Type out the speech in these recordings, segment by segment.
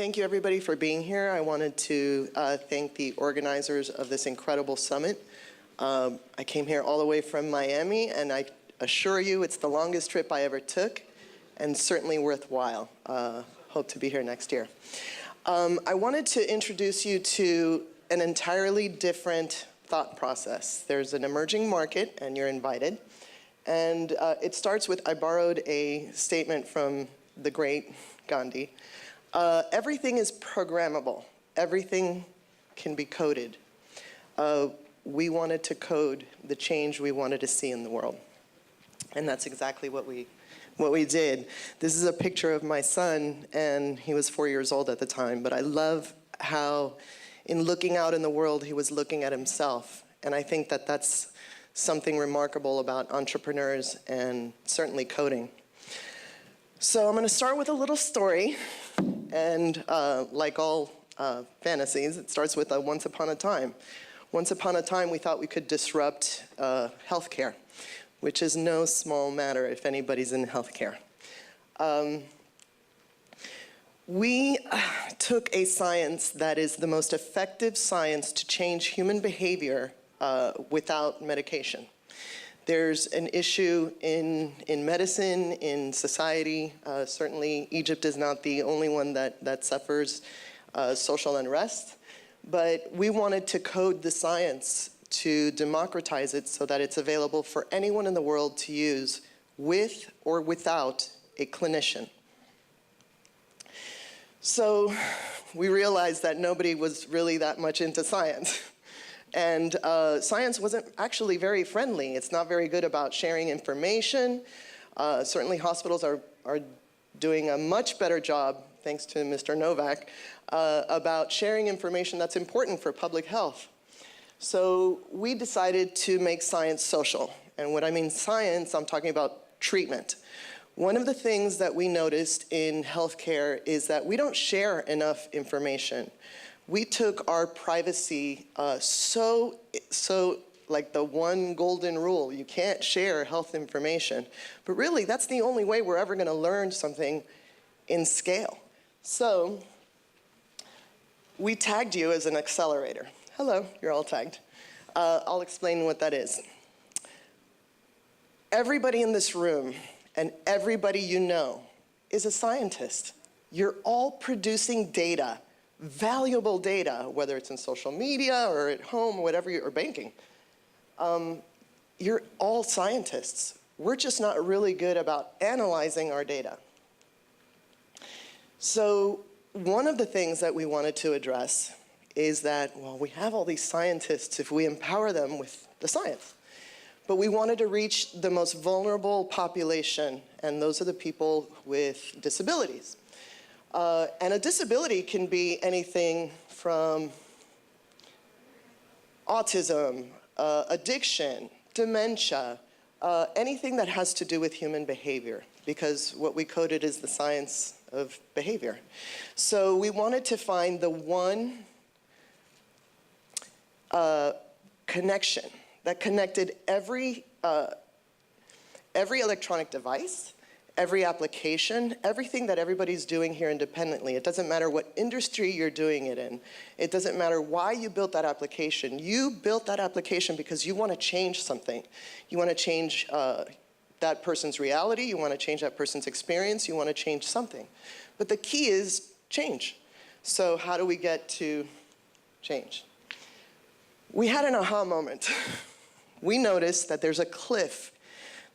thank you everybody for being here. I wanted to thank the organizers of this incredible summit. I came here all the way from Miami, and I assure you it's the longest trip I ever took, and certainly worthwhile. Hope to be here next year. I wanted to introduce you to an entirely different thought process. There's an emerging market, and you're invited. And it starts with, I borrowed a statement from the great Gandhi. Everything is programmable. Everything can be coded. We wanted to code the change we wanted to see in the world. And that's exactly what we did. This is a picture of my son, and he was 4 years old at the time. But I love how, in looking out in the world, he was looking at himself. And I think that that's something remarkable about entrepreneurs and certainly coding. So I'm going to start with a little story. And like all fantasies, it starts with a once upon a time. Once upon a time, we thought we could disrupt healthcare, which is no small matter if anybody's in healthcare. We took a science that is the most effective science to change human behavior without medication. There's an issue in medicine, in society. Certainly, Egypt is not the only one that suffers social unrest. But we wanted to code the science to democratize it so that it's available for anyone in the world to use with or without a clinician. So we realized that nobody was really that much into science. And science wasn't actually very friendly. It's not very good about sharing information. Certainly hospitals are doing a much better job, thanks to Mr. Novak, about sharing information that's important for public health. So we decided to make science social. And when I mean science, I'm talking about treatment. One of the things that we noticed in healthcare is that we don't share enough information. We took our privacy so like the one golden rule, you can't share health information. But really, that's the only way we're ever going to learn something in scale. So we tagged you as an accelerator. Hello, you're all tagged. I'll explain what that is. Everybody in this room and everybody you know is a scientist. You're all producing data. Valuable data, whether it's in social media or at home, or whatever, or banking. You're all scientists. We're just not really good about analyzing our data. So one of the things that we wanted to address is that, well, we have all these scientists if we empower them with the science. But we wanted to reach the most vulnerable population, and those are the people with disabilities. And a disability can be anything from autism, addiction, dementia, anything that has to do with human behavior, because what we coded is the science of behavior. So we wanted to find the one connection that connected every electronic device, every application, everything that everybody's doing here independently. It doesn't matter what industry you're doing it in. It doesn't matter why you built that application. You built that application because you want to change something. You want to change that person's reality. You want to change that person's experience. You want to change something. But the key is change. So how do we get to change? We had an aha moment. We noticed that there's a cliff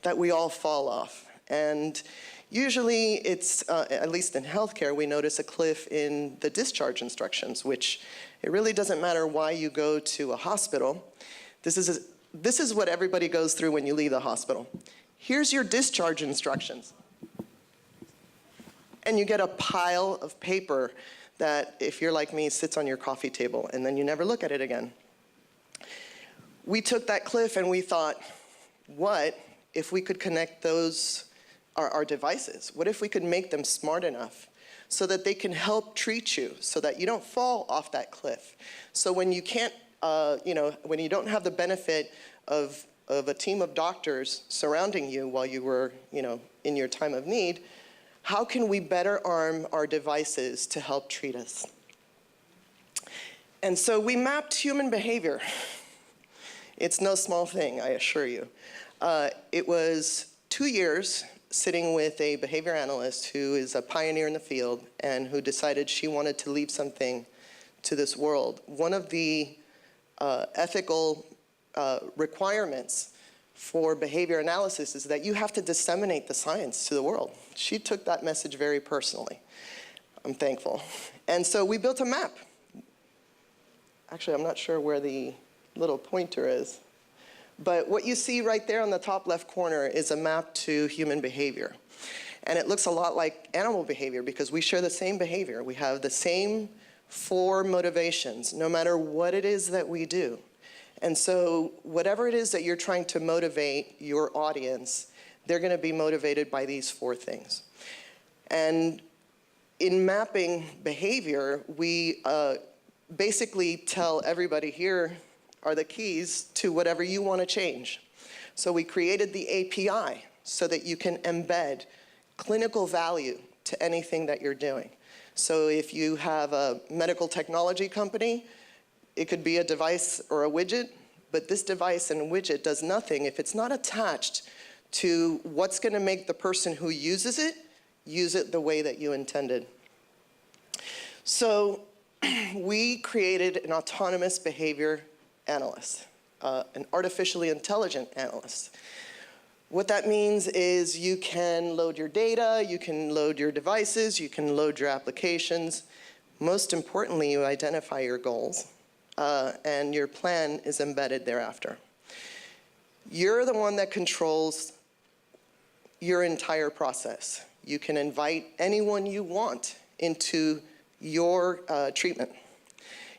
that we all fall off. And usually it's, at least in healthcare, we notice a cliff in the discharge instructions, which it really doesn't matter why you go to a hospital. This is what everybody goes through when you leave the hospital. Here's your discharge instructions. And you get a pile of paper that, if you're like me, sits on your coffee table, and then you never look at it again. We took that cliff and we thought, what if we could connect those our devices? What if we could make them smart enough so that they can help treat you, so that you don't fall off that cliff? So when you can't, when you don't have the benefit of a team of doctors surrounding you while you were, in your time of need, How can we better arm our devices to help treat us? And so we mapped human behavior. It's no small thing, I assure you. It was 2 years sitting with a behavior analyst who is a pioneer in the field and who decided she wanted to leave something to this world. One of the ethical requirements for behavior analysis is that you have to disseminate the science to the world. She took that message very personally. I'm thankful. And so we built a map. Actually, I'm not sure where the little pointer is. But what you see right there on the top left corner is a map to human behavior. And it looks a lot like animal behavior because we share the same behavior. We have the same 4 motivations, no matter what it is that we do. And so whatever it is that you're trying to motivate your audience, they're going to be motivated by these 4 things. And in mapping behavior, we basically tell everybody here are the keys to whatever you want to change. So we created the API so that you can embed clinical value to anything that you're doing. So if you have a medical technology company, it could be a device or a widget, but this device and widget does nothing if it's not attached to what's going to make the person who uses it use it the way that you intended. So we created an autonomous behavior analyst, an artificially intelligent analyst. What that means is you can load your data, you can load your devices, you can load your applications. Most importantly, you identify your goals. And your plan is embedded thereafter. You're the one that controls your entire process. You can invite anyone you want into your treatment.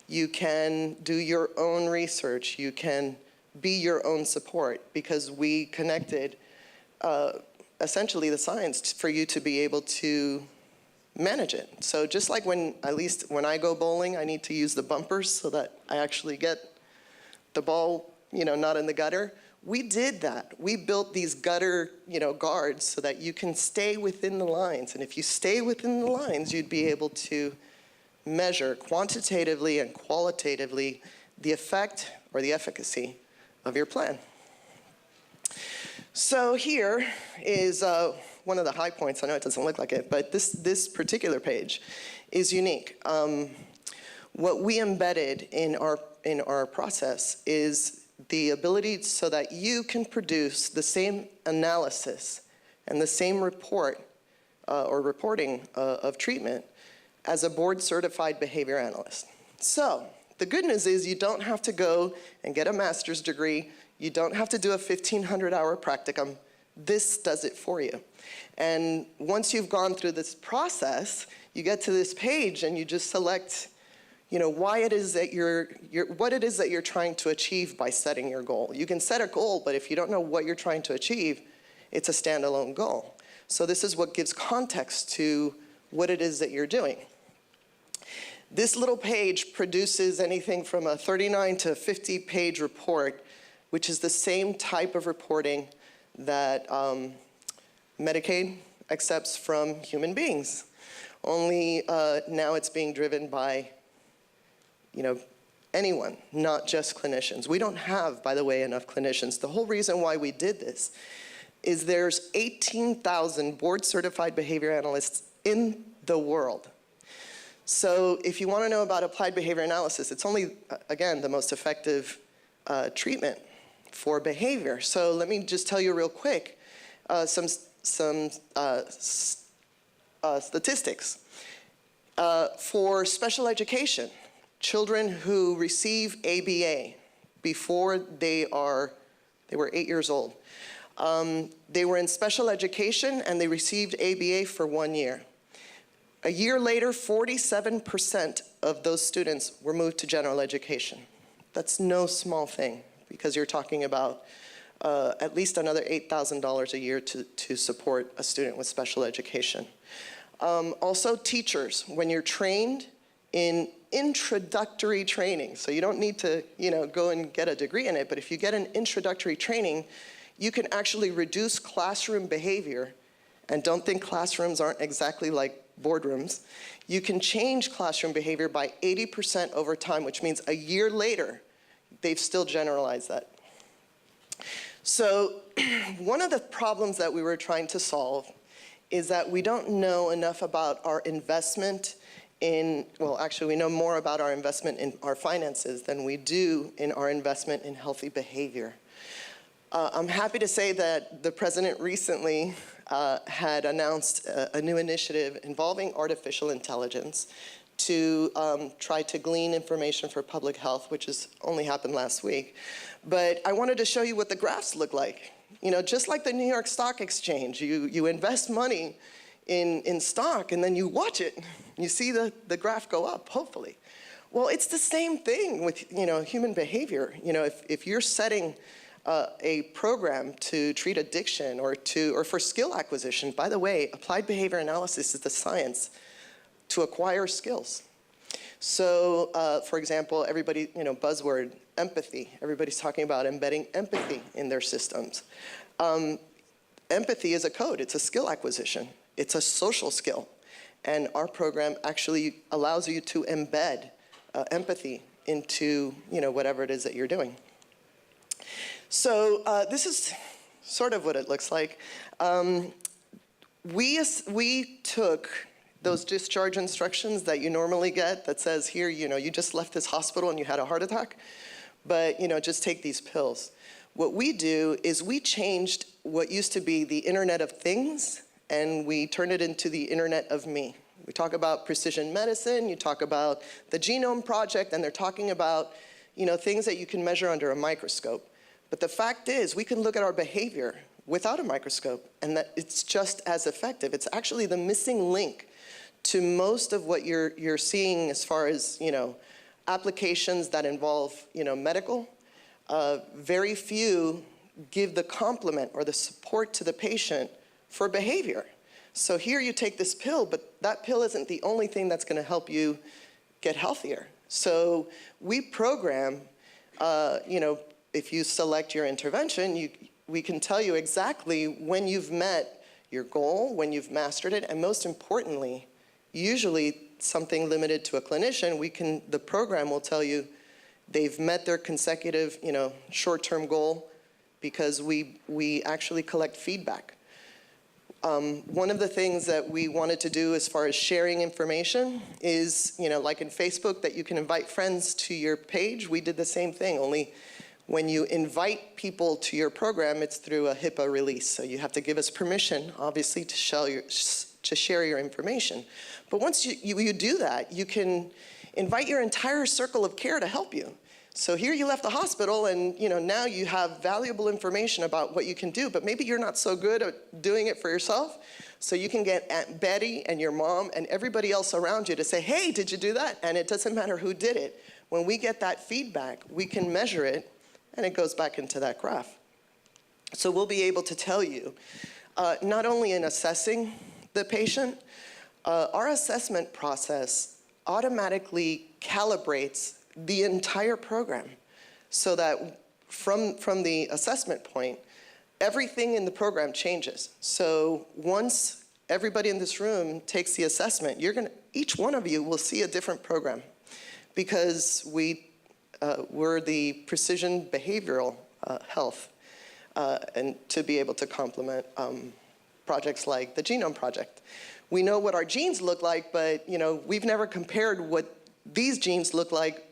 You can do your own research. You can be your own support because we connected essentially the science for you to be able to manage it. So just like at least when I go bowling, I need to use the bumpers so that I actually get the ball, not in the gutter. We did that. We built these gutter, guards so that you can stay within the lines. And if you stay within the lines, you'd be able to measure quantitatively and qualitatively the effect or the efficacy of your plan. So here is one of the high points. I know it doesn't look like it, but this particular page is unique. What we embedded in our process is the ability so that you can produce the same analysis and the same report or reporting of treatment as a board-certified behavior analyst. So the good news is you don't have to go and get a master's degree. You don't have to do a 1,500-hour practicum. This does it for you. And once you've gone through this process, you get to this page and you just select, why it is that what it is that you're trying to achieve by setting your goal. You can set a goal, but if you don't know what you're trying to achieve, it's a standalone goal. So this is what gives context to what it is that you're doing. This little page produces anything from a 39 to 50-page report, which is the same type of reporting that Medicaid accepts from human beings. Only now it's being driven by, anyone, not just clinicians. We don't have, by the way, enough clinicians. The whole reason why we did this is there's 18,000 board-certified behavior analysts in the world. So if you want to know about applied behavior analysis, it's only, again, the most effective treatment for behavior. So let me just tell you real quick some statistics. For special education, children who receive ABA before they were 8 years old, they were in special education and they received ABA for 1 year. A year later, 47% of those students were moved to general education. That's no small thing because you're talking about at least another $8,000 a year to support a student with special education. Also teachers, when you're trained in introductory training, so you don't need to go and get a degree in it, but if you get an introductory training, you can actually reduce classroom behavior and don't think classrooms aren't exactly like boardrooms, you can change classroom behavior by 80% over time, which means a year later, they've still generalized that. So one of the problems that we were trying to solve is that we don't know enough about our investment in, well, actually, we know more about our investment in our finances than we do in our investment in healthy behavior. I'm happy to say that the president recently had announced a new initiative involving artificial intelligence to try to glean information for public health, which has only happened last week. But I wanted to show you what the graphs look like. You know, just like the New York Stock Exchange, you invest money in stock and then you watch it. You see the graph go up, hopefully. Well, it's the same thing with, you know, human behavior. You know, if you're setting a program to treat addiction or for skill acquisition, by the way, applied behavior analysis is the science to acquire skills. So, for example, everybody, you know, buzzword, empathy. Everybody's talking about embedding empathy in their systems. Empathy is a code. It's a skill acquisition. It's a social skill. And our program actually allows you to embed empathy into, you know, whatever it is that you're doing. So this is sort of what it looks like. We took those discharge instructions that you normally get that says here, you know, you just left this hospital and you had a heart attack, but, you know, just take these pills. What we do is we changed what used to be the Internet of Things, and we turned it into the Internet of Me. We talk about precision medicine, you talk about the Genome Project, and they're talking about, you know, things that you can measure under a microscope. But the fact is, we can look at our behavior without a microscope, and that it's just as effective. It's actually the missing link to most of what you're seeing as far as, you know, applications that involve, you know, medical. Very few give the complement or the support to the patient for behavior. So here you take this pill, but that pill isn't the only thing that's going to help you get healthier. So we program, you know, if you select your intervention, we can tell you exactly when you've met your goal, when you've mastered it, and most importantly, usually something limited to a clinician, the program will tell you they've met their consecutive, you know, short-term goal because we actually collect feedback. One of the things that we wanted to do as far as sharing information is, you know, like in Facebook, that you can invite friends to your page. We did the same thing, only when you invite people to your program, it's through a HIPAA release. So you have to give us permission, obviously, to share your information. But once you do that, you can invite your entire circle of care to help you. So here you left the hospital and, you know, now you have valuable information about what you can do, but maybe you're not so good at doing it for yourself. So you can get Aunt Betty and your mom and everybody else around you to say, hey, did you do that? And it doesn't matter who did it. When we get that feedback, we can measure it, and it goes back into that graph. So we'll be able to tell you, not only in assessing the patient, our assessment process automatically calibrates the entire program so that from the assessment point, everything in the program changes. So once everybody in this room takes the assessment, each one of you will see a different program because we're the precision behavioral health and to be able to complement projects like the Genome Project. We know what our genes look like, but, you know, we've never compared what these genes look like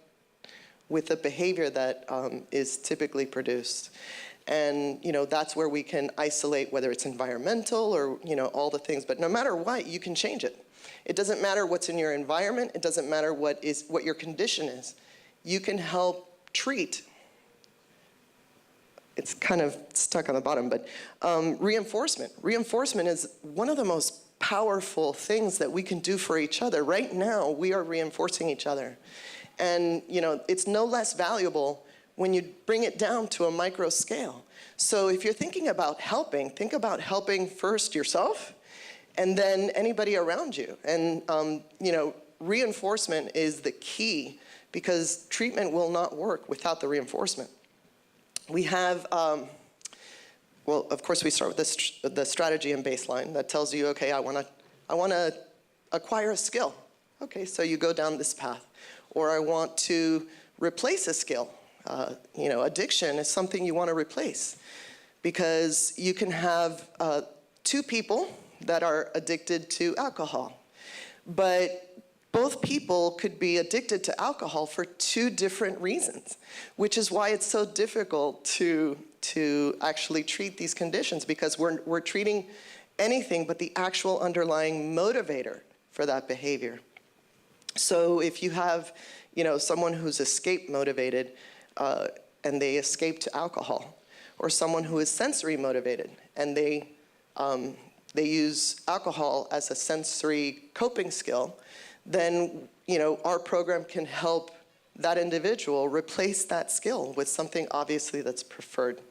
with the behavior that is typically produced. And, you know, that's where we can isolate whether it's environmental or, you know, all the things. But no matter what, you can change it. It doesn't matter what's in your environment. It doesn't matter what your condition is. You can help treat. It's kind of stuck on the bottom, but reinforcement. Reinforcement is one of the most powerful things that we can do for each other. Right now, we are reinforcing each other. And, you know, it's no less valuable when you bring it down to a micro scale. So if you're thinking about helping, think about helping first yourself and then anybody around you. And, you know, reinforcement is the key because treatment will not work without the reinforcement. We have well, of course, we start with the strategy and baseline that tells you, okay, I want to acquire a skill. Okay, so you go down this path. Or I want to replace a skill. Addiction is something you want to replace, because you can have 2 people that are addicted to alcohol, but both people could be addicted to alcohol for 2 different reasons, which is why it's so difficult to actually treat these conditions, because we're treating anything but the actual underlying motivator for that behavior. So if you have, someone who's escape motivated and they escape to alcohol, or someone who is sensory motivated and they use alcohol as a sensory coping skill, then our program can help that individual replace that skill with something obviously that's preferred.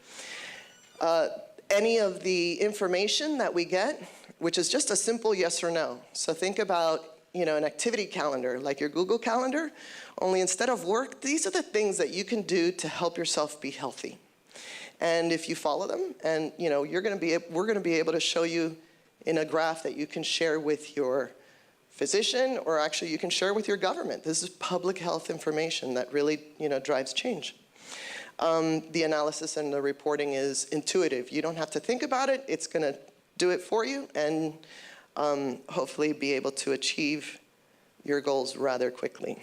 Any of the information that we get, which is just a simple yes or no. So think about an activity calendar, like your Google Calendar, only instead of work, these are the things that you can do to help yourself be healthy. And if you follow them, and we're going to be able to show you in a graph that you can share with your physician, or actually you can share with your government. This is public health information that really drives change. The analysis and the reporting is intuitive. You don't have to think about it. It's going to do it for you, and hopefully be able to achieve your goals rather quickly.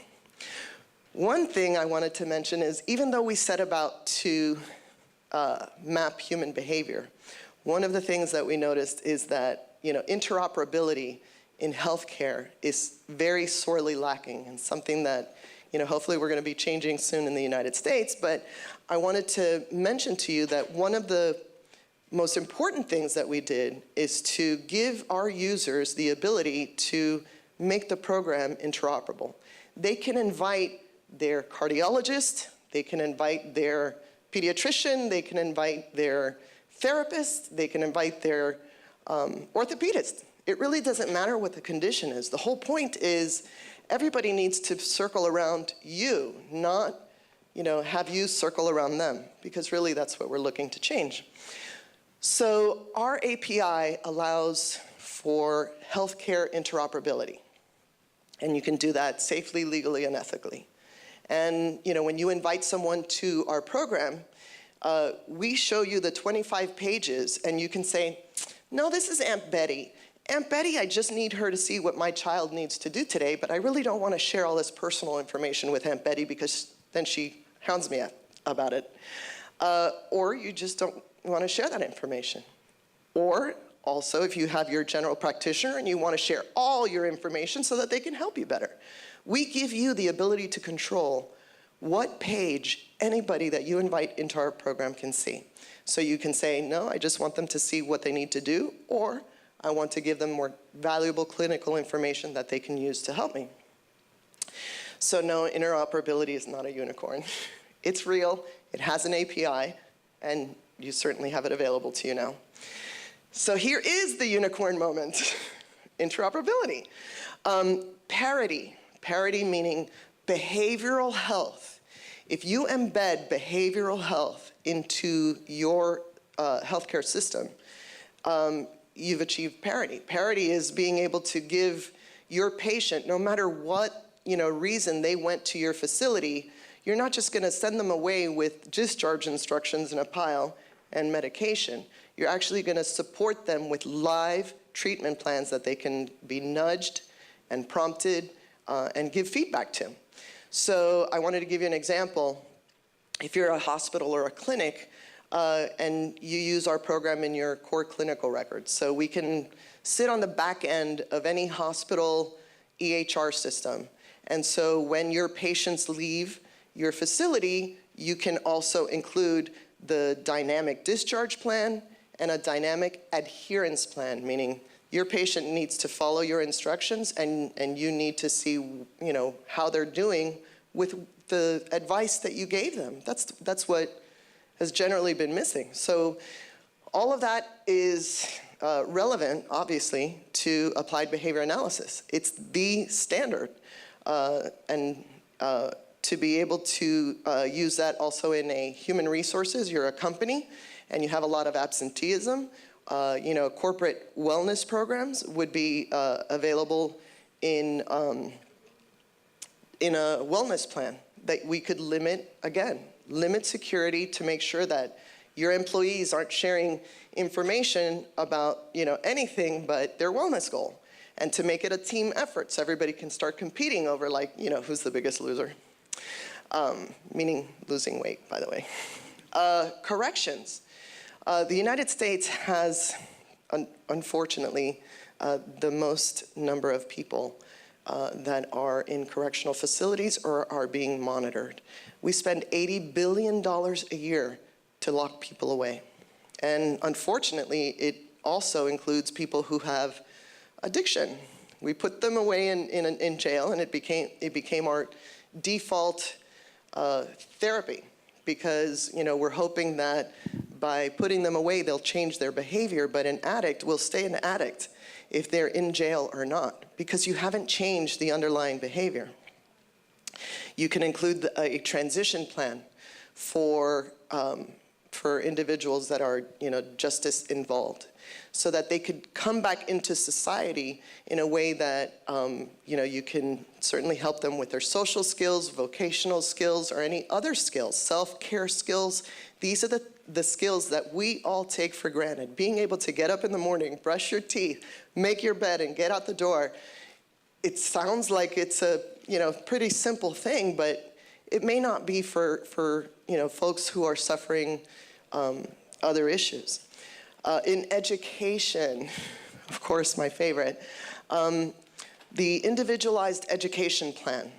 One thing I wanted to mention is, even though we set about to map human behavior, one of the things that we noticed is that interoperability in healthcare is very sorely lacking, and something that hopefully we're going to be changing soon in the United States. But I wanted to mention to you that one of the most important things that we did is to give our users the ability to make the program interoperable. They can invite their cardiologist, they can invite their pediatrician, they can invite their therapist, they can invite their orthopedist. It really doesn't matter what the condition is. The whole point is everybody needs to circle around you, not have you circle around them, because really that's what we're looking to change. So our API allows for healthcare interoperability, and you can do that safely, legally, and ethically. And when you invite someone to our program, we show you the 25 pages, and you can say, no, this is Aunt Betty. Aunt Betty, I just need her to see what my child needs to do today, but I really don't want to share all this personal information with Aunt Betty, because then she hounds me about it. Or you just don't want to share that information. Or also, if you have your general practitioner and you want to share all your information so that they can help you better, we give you the ability to control what page anybody that you invite into our program can see. So you can say, no, I just want them to see what they need to do, or I want to give them more valuable clinical information that they can use to help me. So no, interoperability is not a unicorn. It's real, it has an API, and you certainly have it available to you now. So here is the unicorn moment, interoperability. Parity, parity meaning behavioral health. If you embed behavioral health into your healthcare system, you've achieved parity. Parity is being able to give your patient, no matter what reason they went to your facility, you're not just going to send them away with discharge instructions in a pile and medication. You're actually going to support them with live treatment plans that they can be nudged and prompted and give feedback to. So I wanted to give you an example. If you're a hospital or a clinic and you use our program in your core clinical records, so we can sit on the back end of any hospital EHR system. And so when your patients leave your facility, you can also include the dynamic discharge plan and a dynamic adherence plan, meaning your patient needs to follow your instructions, and you need to see how they're doing with the advice that you gave them. That's what has generally been missing. So all of that is relevant, obviously, to applied behavior analysis. It's the standard. And to be able to use that also in a human resources, you're a company, and you have a lot of absenteeism, corporate wellness programs would be available in a wellness plan that we could limit security to make sure that your employees aren't sharing information about anything but their wellness goal, and to make it a team effort so everybody can start competing over who's the biggest loser, meaning losing weight, by the way. Corrections. The United States has, unfortunately, the most number of people that are in correctional facilities or are being monitored. We spend $80 billion a year to lock people away. And unfortunately, it also includes people who have addiction. We put them away in jail, and it became our default therapy, because we're hoping that by putting them away, they'll change their behavior, but an addict will stay an addict if they're in jail or not, because you haven't changed the underlying behavior. You can include a transition plan for individuals that are justice involved, so that they could come back into society in a way that you can certainly help them with their social skills, vocational skills, or any other skills, self-care skills. These are the skills that we all take for granted. Being able to get up in the morning, brush your teeth, make your bed, and get out the door. It sounds like it's a pretty simple thing, but it may not be for folks who are suffering other issues. In education, of course, my favorite, the individualized education plan.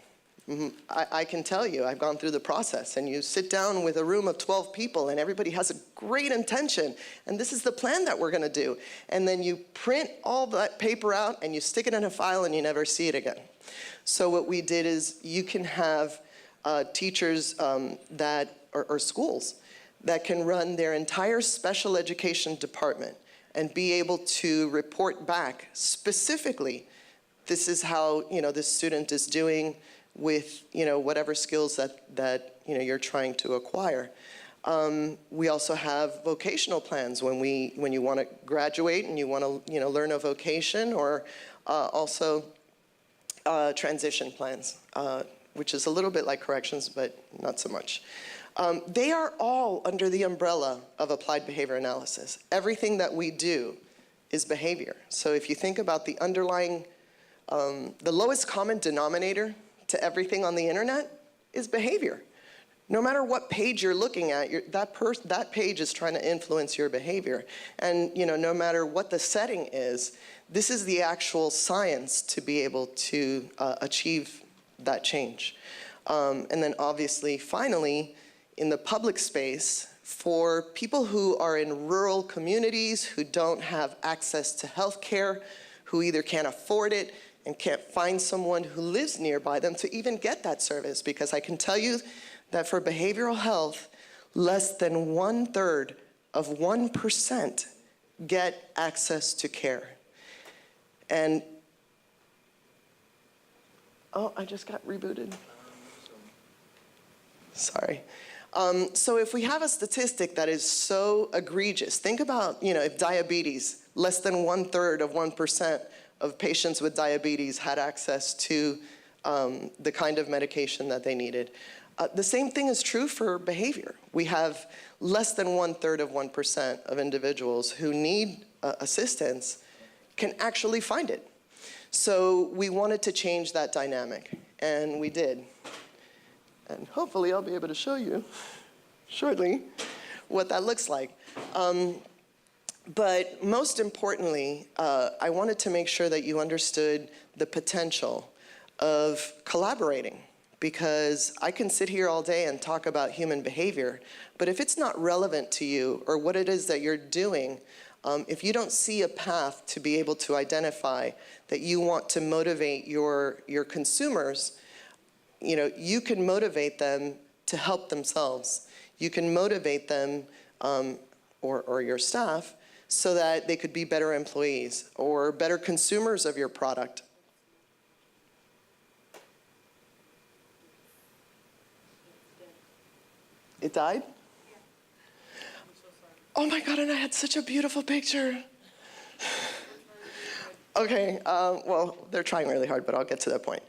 I can tell you, I've gone through the process, and you sit down with a room of 12 people, and everybody has a great intention, and this is the plan that we're going to do. And then you print all that paper out, and you stick it in a file, and you never see it again. So what we did is you can have teachers or schools that can run their entire special education department and be able to report back specifically, this is how this student is doing with whatever skills that you're trying to acquire. We also have vocational plans when you want to graduate and you want to learn a vocation, or also transition plans, which is a little bit like corrections, but not so much. They are all under the umbrella of applied behavior analysis. Everything that we do is behavior. So if you think about the underlying, the lowest common denominator to everything on the internet is behavior. No matter what page you're looking at, that page is trying to influence your behavior. And no matter what the setting is, this is the actual science to be able to achieve that change. And then obviously, finally, in the public space, for people who are in rural communities, who don't have access to health care, who either can't afford it and can't find someone who lives nearby them to even get that service. Because I can tell you that for behavioral health, less than 1/3 of 1% get access to care. And, oh, I just got rebooted. Sorry. So if we have a statistic that is so egregious, think about, if diabetes, less than 1/3 of 1% of patients with diabetes had access to the kind of medication that they needed. The same thing is true for behavior. We have less than 1/3 of 1% of individuals who need assistance can actually find it. So we wanted to change that dynamic, and we did. And hopefully I'll be able to show you shortly what that looks like. But most importantly, I wanted to make sure that you understood the potential of collaborating, because I can sit here all day and talk about human behavior, but if it's not relevant to you or what it is that you're doing, if you don't see a path to be able to identify that you want to motivate your consumers, you can motivate them to help themselves. You can motivate them, or your staff, so that they could be better employees or better consumers of your product. It died? Yeah. I'm so sorry. Oh my God, and I had such a beautiful picture. Okay, well, they're trying really hard, but I'll get to that point.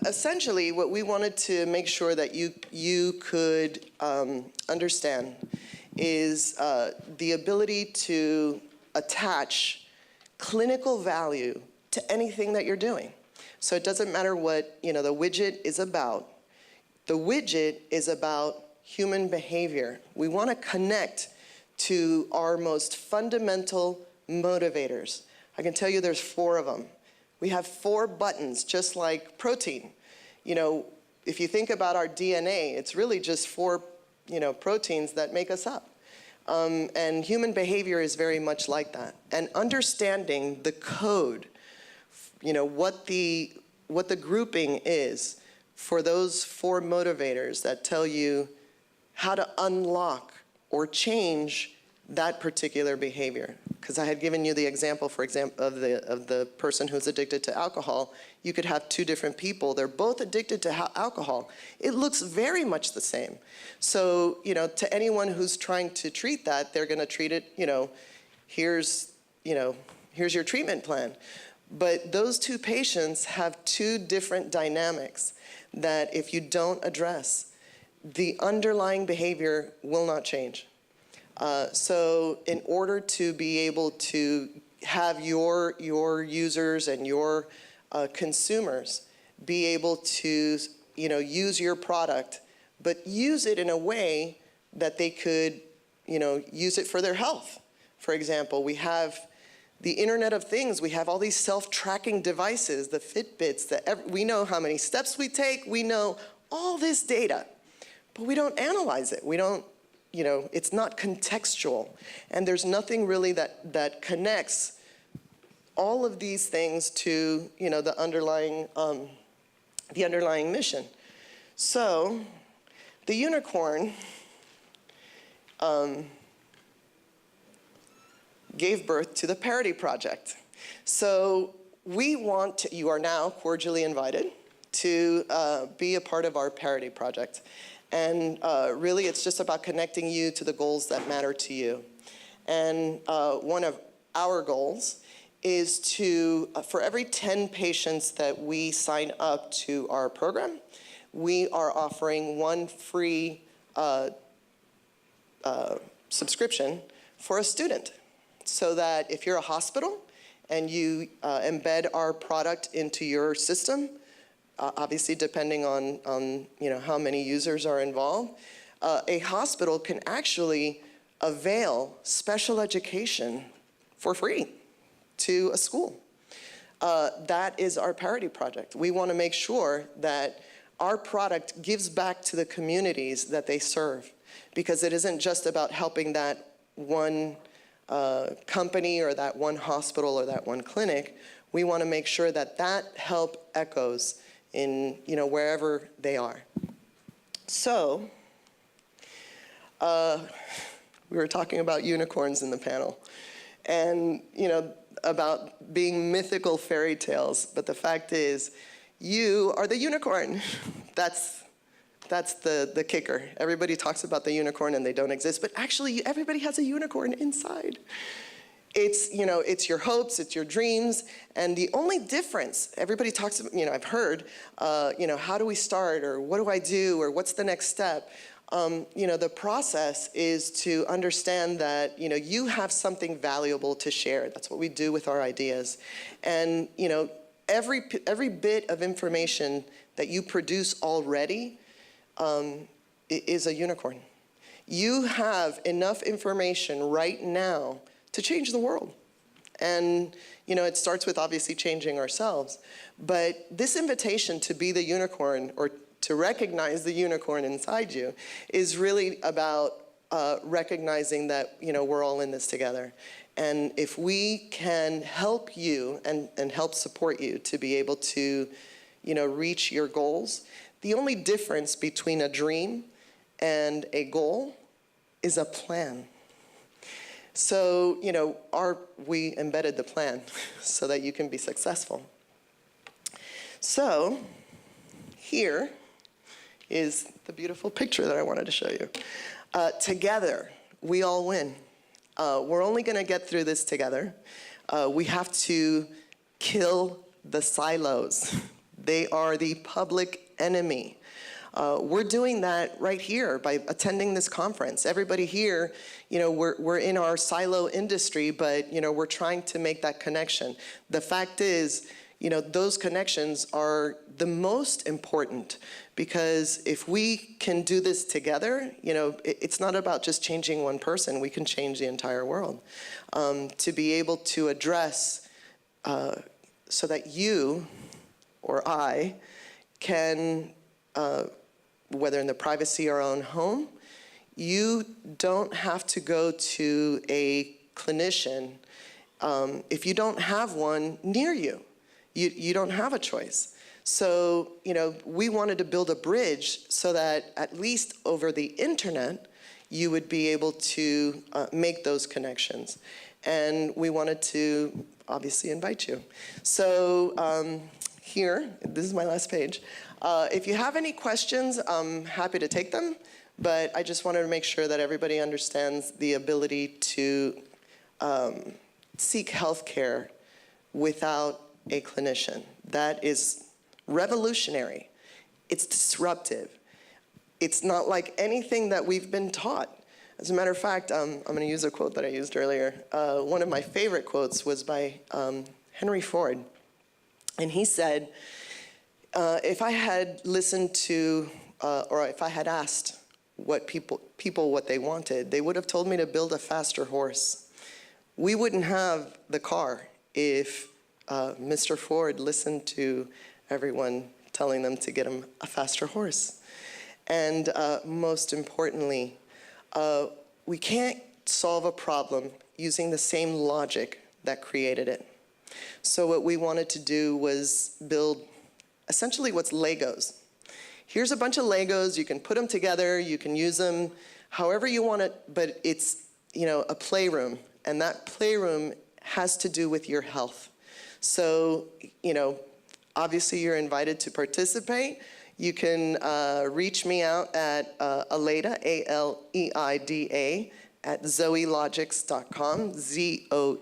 Essentially, what we wanted to make sure that you could understand is the ability to attach clinical value to anything that you're doing. So it doesn't matter what the widget is about. The widget is about human behavior. We want to connect to our most fundamental motivators. I can tell you there's 4 of them. We have 4 buttons, just like protein. If you think about our DNA, it's really just 4 proteins that make us up. And human behavior is very much like that. And understanding the code, what the grouping is for those 4 motivators that tell you how to unlock or change that particular behavior. Because I had given you the example, for example, of the person who's addicted to alcohol. You could have 2 different people. They're both addicted to alcohol. It looks very much the same. So, to anyone who's trying to treat that, they're going to treat it, here's your treatment plan. But those 2 patients have 2 different dynamics that if you don't address, the underlying behavior will not change. So in order to be able to have your users and your consumers be able to use your product, but use it in a way that they could use it for their health. For example, we have the Internet of Things. We have all these self-tracking devices, the Fitbits, we know how many steps we take. We know all this data, but we don't analyze it. We don't, it's not contextual. And there's nothing really that connects all of these things to, the underlying mission. So the unicorn gave birth to the Parity Project. So you are now cordially invited to be a part of our Parity Project. And really, it's just about connecting you to the goals that matter to you. And one of our goals is to, for every 10 patients that we sign up to our program, we are offering 1 free subscription for a student. So that if you're a hospital and you embed our product into your system, obviously depending on how many users are involved, a hospital can actually avail special education for free to a school. That is our Parity Project. We want to make sure that our product gives back to the communities that they serve, because it isn't just about helping that one company or that one hospital or that one clinic. We want to make sure that help echoes in wherever they are. So we were talking about unicorns in the panel, and about being mythical fairy tales. But the fact is, you are the unicorn. That's the kicker. Everybody talks about the unicorn and they don't exist, but actually everybody has a unicorn inside. It's, it's your hopes, it's your dreams, and the only difference, everybody talks, I've heard, how do we start, or what do I do, or what's the next step? The process is to understand that, you have something valuable to share. That's what we do with our ideas. And, every bit of information that you produce already is a unicorn. You have enough information right now to change the world. And, it starts with obviously changing ourselves. But this invitation to be the unicorn, or to recognize the unicorn inside you, is really about recognizing that, we're all in this together. And if we can help you and help support you to be able to, reach your goals, the only difference between a dream and a goal is a plan. So, we embedded the plan so that you can be successful. So, here is the beautiful picture that I wanted to show you. Together, we all win. We're only going to get through this together. We have to kill the silos. They are the public enemy. We're doing that right here by attending this conference. Everybody here, we're in our silo industry, but we're trying to make that connection. The fact is, those connections are the most important, because if we can do this together, it's not about just changing one person. We can change the entire world. To be able to address so that you or I can, whether in the privacy of our own home, you don't have to go to a clinician if you don't have one near you. You don't have a choice. So, we wanted to build a bridge so that at least over the internet, you would be able to make those connections. And we wanted to obviously invite you. So here, this is my last page. If you have any questions, I'm happy to take them, but I just wanted to make sure that everybody understands the ability to seek healthcare without a clinician. That is revolutionary. It's disruptive. It's not like anything that we've been taught. As a matter of fact, I'm going to use a quote that I used earlier. One of my favorite quotes was by Henry Ford. And he said, if I had listened to, or if I had asked what people what they wanted, they would have told me to build a faster horse. We wouldn't have the car if Mr. Ford listened to everyone telling them to get him a faster horse. And most importantly, we can't solve a problem using the same logic that created it. So what we wanted to do was build essentially what's Legos. Here's a bunch of Legos. You can put them together. You can use them however you want it, but it's a playroom, and that playroom has to do with your health. So obviously you're invited to participate. You can reach me out at Aleida, A-L-E-I-D-A, at zoelogix.com, Z-O-E-L-O-G-I-X.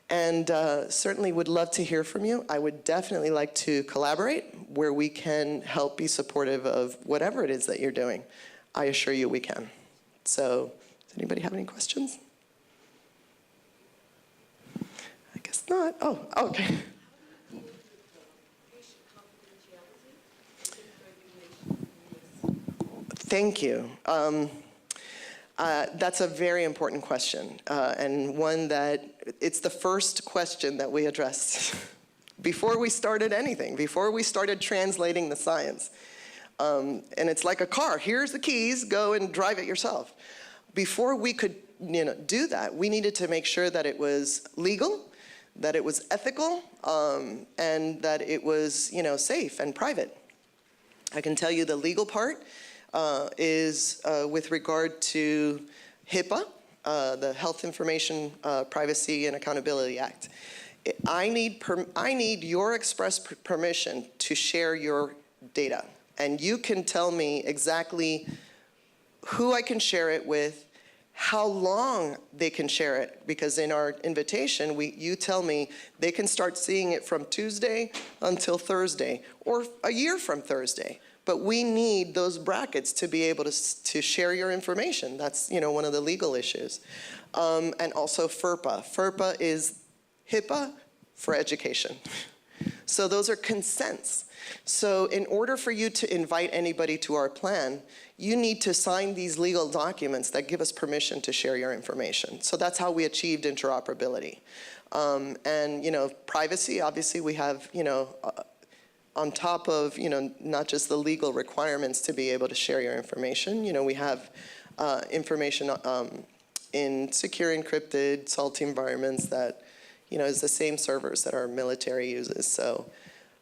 And certainly would love to hear from you. I would definitely like to collaborate where we can help be supportive of whatever it is that you're doing. I assure you we can. So does anybody have any questions? I guess not. Oh, okay. Thank you. That's a very important question, and one that it's the first question that we addressed before we started anything, before we started translating the science. And it's like a car. Here's the keys. Go and drive it yourself. Before we could do that, we needed to make sure that it was legal, that it was ethical, and that it was safe and private. I can tell you the legal part is with regard to HIPAA, the Health Information Privacy and Accountability Act. I need your express permission to share your data. And you can tell me exactly who I can share it with, how long they can share it, because in our invitation, you tell me they can start seeing it from Tuesday until Thursday, or a year from Thursday. But we need those brackets to be able to share your information. That's one of the legal issues. And also FERPA. FERPA is HIPAA for education. So those are consents. So in order for you to invite anybody to our plan, you need to sign these legal documents that give us permission to share your information. So that's how we achieved interoperability. And privacy, obviously we have, on top of, not just the legal requirements to be able to share your information, we have information in secure encrypted salty environments that, is the same servers that our military uses. So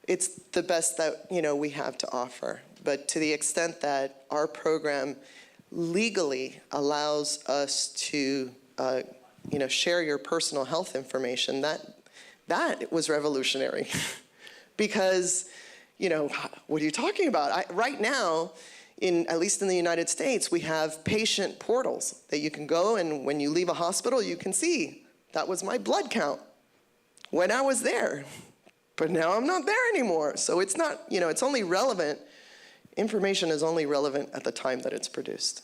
it's the best that, we have to offer. But to the extent that our program legally allows us to, share your personal health information, that was revolutionary. Because, what are you talking about? Right now, at least in the United States, we have patient portals that you can go, and when you leave a hospital, you can see, that was my blood count when I was there. But now I'm not there anymore. So it's not, it's only relevant, information is only relevant at the time that it's produced.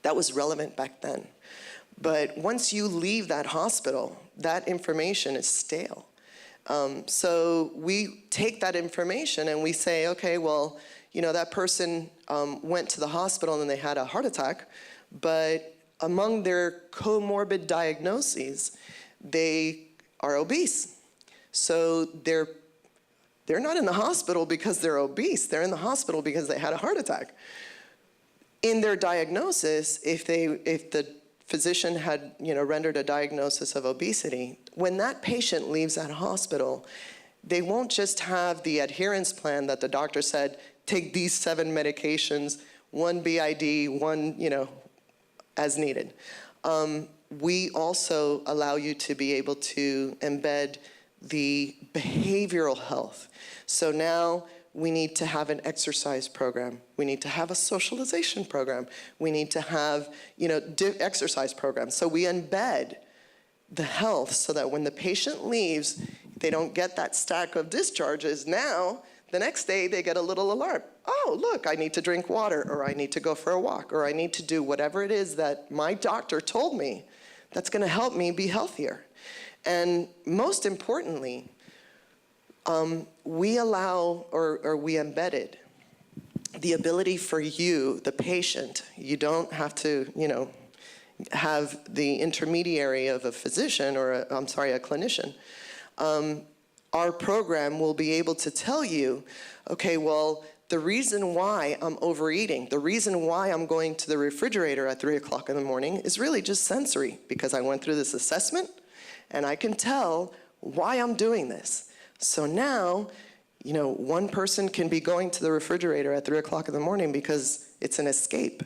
That was relevant back then. But once you leave that hospital, that information is stale. So we take that information and we say, okay, well, that person went to the hospital and they had a heart attack, but among their comorbid diagnoses, they are obese. So they're not in the hospital because they're obese. They're in the hospital because they had a heart attack. In their diagnosis, if the physician had rendered a diagnosis of obesity, when that patient leaves that hospital, they won't just have the adherence plan that the doctor said, take these 7 medications, 1 BID, 1 as needed. We also allow you to be able to embed the behavioral health. So now we need to have an exercise program. We need to have a socialization program. We need to have, exercise programs. So we embed the health so that when the patient leaves, they don't get that stack of discharges. Now, the next day, they get a little alarm. Oh, look, I need to drink water, or I need to go for a walk, or I need to do whatever it is that my doctor told me that's going to help me be healthier. And most importantly, we allow, or we embedded the ability for you, the patient, you don't have to, have the intermediary of a physician or a clinician. Our program will be able to tell you, okay, well, the reason why I'm overeating, the reason why I'm going to the refrigerator at 3 o'clock in the morning is really just sensory, because I went through this assessment and I can tell why I'm doing this. So now, one person can be going to the refrigerator at 3 o'clock in the morning because it's an escape.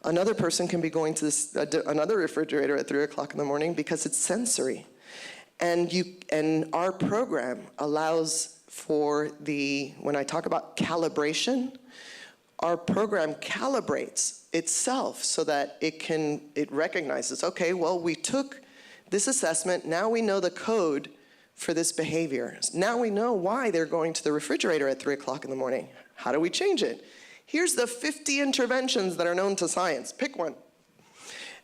Another person can be going to another refrigerator at 3 o'clock in the morning because it's sensory. And our program allows for when I talk about calibration, our program calibrates itself so that it recognizes, okay, well, we took this assessment, now we know the code for this behavior. Now we know why they're going to the refrigerator at 3 o'clock in the morning. How do we change it? Here's the 50 interventions that are known to science. Pick one.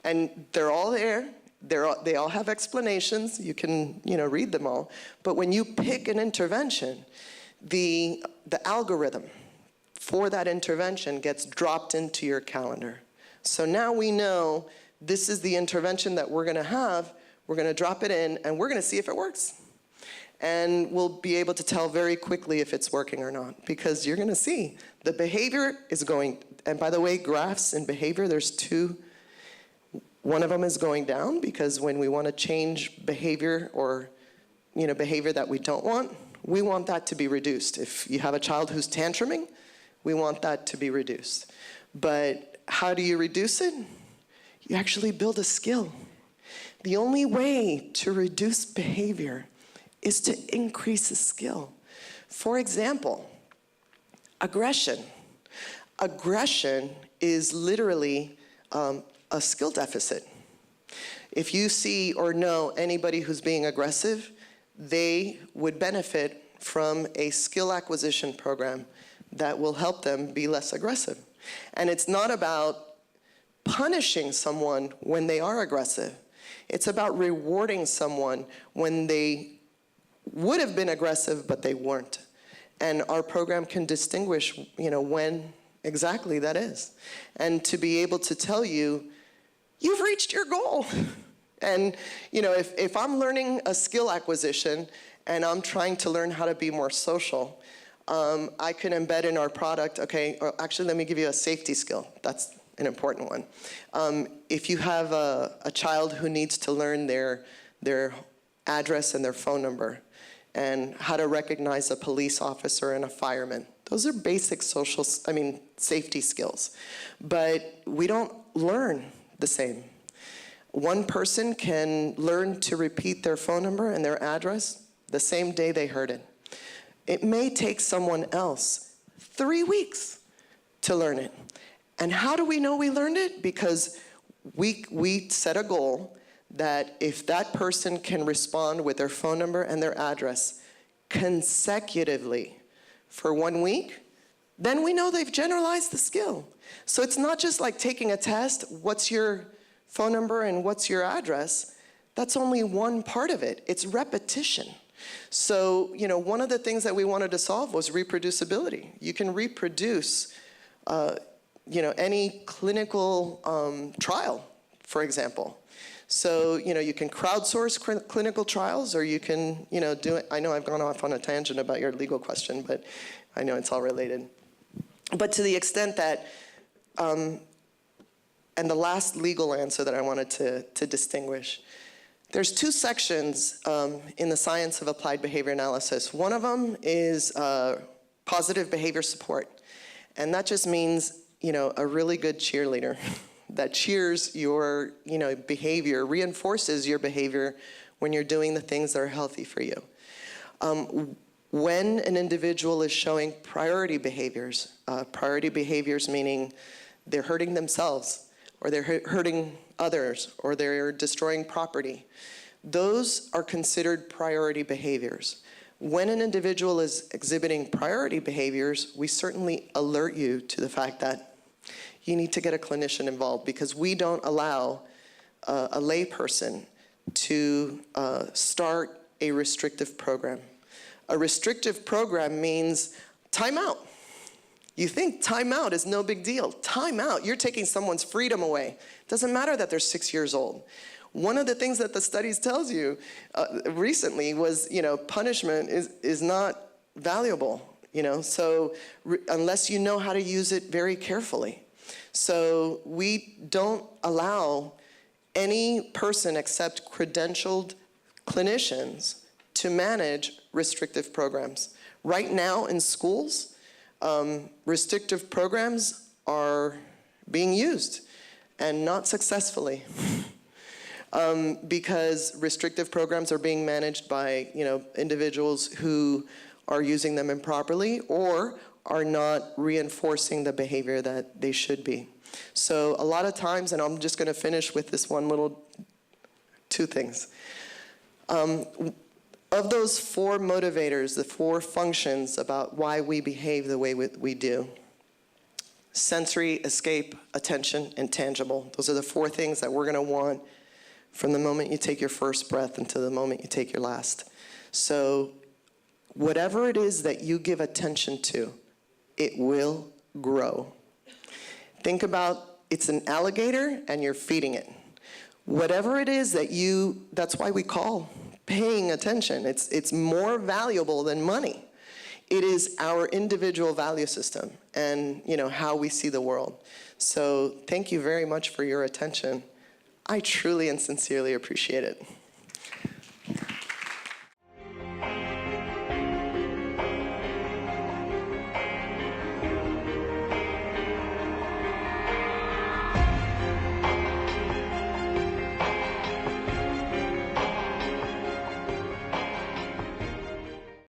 And they're all there. They all have explanations. You can read them all. But when you pick an intervention, the algorithm for that intervention gets dropped into your calendar. So now we know this is the intervention that we're going to have. We're going to drop it in, and we're going to see if it works. And we'll be able to tell very quickly if it's working or not, because you're going to see the behavior is going. And by the way, graphs in behavior, there's 2. One of them is going down because when we want to change behavior or behavior that we don't want, we want that to be reduced. If you have a child who's tantruming, we want that to be reduced. But how do you reduce it? You actually build a skill. The only way to reduce behavior is to increase a skill. For example, aggression. Aggression is literally a skill deficit. If you see or know anybody who's being aggressive, they would benefit from a skill acquisition program that will help them be less aggressive. And it's not about punishing someone when they are aggressive. It's about rewarding someone when they would have been aggressive, but they weren't. And our program can distinguish, when exactly that is. And to be able to tell you, you've reached your goal. And, if I'm learning a skill acquisition and I'm trying to learn how to be more social, I can embed in our product, okay, or actually let me give you a safety skill. That's an important one. If you have a child who needs to learn their address and their phone number, and how to recognize a police officer and a fireman. Those are basic safety skills. But we don't learn the same. One person can learn to repeat their phone number and their address the same day they heard it. It may take someone else 3 weeks to learn it. And how do we know we learned it? Because we set a goal that if that person can respond with their phone number and their address consecutively for 1 week, then we know they've generalized the skill. So it's not just like taking a test, what's your phone number and what's your address? That's only one part of it. It's repetition. So, you know, one of the things that we wanted to solve was reproducibility. You can reproduce, you know, any clinical trial, for example. So, you know, you can crowdsource clinical trials, or you can, you know, do it. I know I've gone off on a tangent about your legal question, but I know it's all related. But to the extent that, and the last legal answer that I wanted to distinguish, there's two sections in the science of applied behavior analysis. One of them is positive behavior support. And that just means, you know, a really good cheerleader that cheers your, you know, behavior, reinforces your behavior when you're doing the things that are healthy for you. When an individual is showing priority behaviors meaning they're hurting themselves, or they're hurting others, or they're destroying property, those are considered priority behaviors. When an individual is exhibiting priority behaviors, we certainly alert you to the fact that you need to get a clinician involved, because we don't allow a layperson to start a restrictive program. A restrictive program means timeout. You think timeout is no big deal. Timeout, you're taking someone's freedom away. Doesn't matter that they're 6 years old. One of the things that the studies tells you recently was, you know, punishment is not valuable, you know, so unless you know how to use it very carefully. So we don't allow any person except credentialed clinicians to manage restrictive programs. Right now in schools, restrictive programs are being used, and not successfully. Because restrictive programs are being managed by, you know, individuals who are using them improperly or are not reinforcing the behavior that they should be. So a lot of times, and I'm just going to finish with this one little, two things. Of those four motivators, the four functions about why we behave the way we do, sensory, escape, attention, and tangible. Those are the four things that we're going to want from the moment you take your first breath until the moment you take your last. So whatever it is that you give attention to, it will grow. Think about, it's an alligator and you're feeding it. Whatever it is that that's why we call paying attention. It's more valuable than money. It is our individual value system and, you know, how we see the world. So thank you very much for your attention. I truly and sincerely appreciate it.